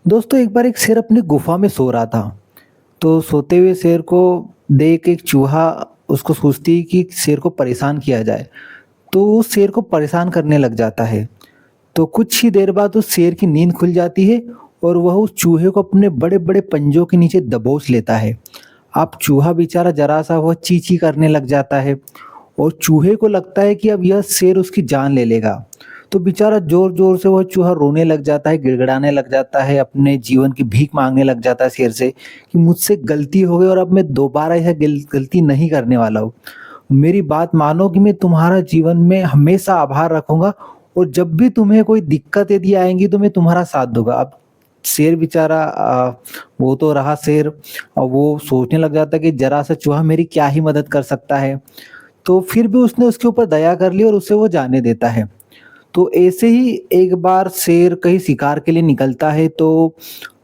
दोस्तों एक बार एक शेर अपनी गुफा में सो रहा था। तो सोते हुए शेर को देख एक चूहा उसको सोचती है कि शेर को परेशान किया जाए। तो वो शेर को परेशान करने लग जाता है। तो कुछ ही देर बाद उस शेर की नींद खुल जाती है और वह उस चूहे को अपने बड़े-बड़े पंजों के नीचे दबोच लेता है। अब चूहा बेचारा ज़रा-सा वह ची-ची करने लग जाता है और चूहे को लगता है कि अब यह शेर उसकी जान ले लेगा। तो बेचारा ज़ोर-ज़ोर से वह चूहा रोने लग जाता है, गिड़गिड़ाने लग जाता है, अपने जीवन की भीख माँगने लग जाता है शेर से कि मुझसे गलती हो गई और अब मैं दोबारा यह गलती नहीं करने वाला हूँ। मेरी बात मानो कि मैं तुम्हारा जीवन में हमेशा आभार रखूँगा और जब भी तुम्हें कोई दिक्कत यदि आएँगी तो मैं तुम्हारा साथ दूँगा। अब शेर बेचारा वो तो रहा शेर और वो सोचने लग जाता है कि ज़रा-सा चूहा मेरी क्या ही मदद कर सकता है। तो फिर भी उसने उसके ऊपर दया कर ली और उसे वो जाने देता है। तो ऐसे ही एक बार शेर कहीं शिकार के लिए निकलता है तो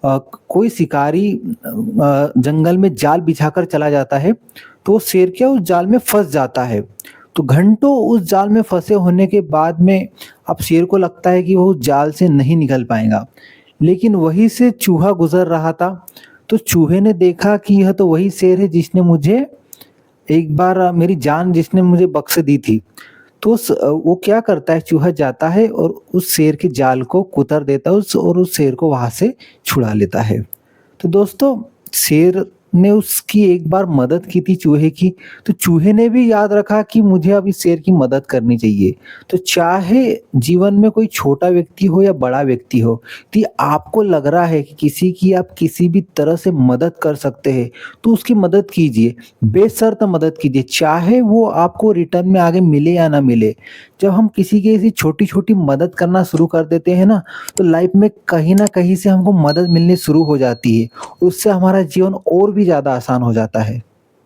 कोई शिकारी जंगल में जाल बिछाकर चला जाता है, तो वो शेर क्या उस जाल में फँस जाता है। तो घंटों उस जाल में फँसे होने के बाद में अब शेर को लगता है कि वो उस जाल से नहीं निकल पाएगा। लेकिन वहीं से चूहा गुज़र रहा था, तो चूहे ने देखा कि यह तो वही शेर है जिसने मुझे एक बार मेरी जान जिसने मुझे बख्श दी थी। तो वो क्या करता है चूहा जाता है और उस शेर के जाल को कुतर देता है उस शेर को वहाँ से छुड़ा लेता है। तो दोस्तों शेर ने उसकी एक बार मदद की थी चूहे की, तो चूहे ने भी याद रखा कि मुझे अब इस शेर की मदद करनी चाहिए। तो चाहे जीवन में कोई छोटा व्यक्ति हो या बड़ा व्यक्ति हो, यदि आपको लग रहा है कि किसी की आप किसी भी तरह से मदद कर सकते हैं, तो उसकी मदद कीजिए, बेशर्त मदद कीजिए, चाहे वो आपको रिटर्न में आगे मिले या ना मिले। जब हम किसी की ऐसी छोटी-छोटी मदद करना शुरू कर देते हैं ना, तो लाइफ में कहीं न कहीं से हमको मदद मिलनी शुरू हो जाती है। उससे हमारा जीवन और भी ज़्यादा आसान हो जाता है।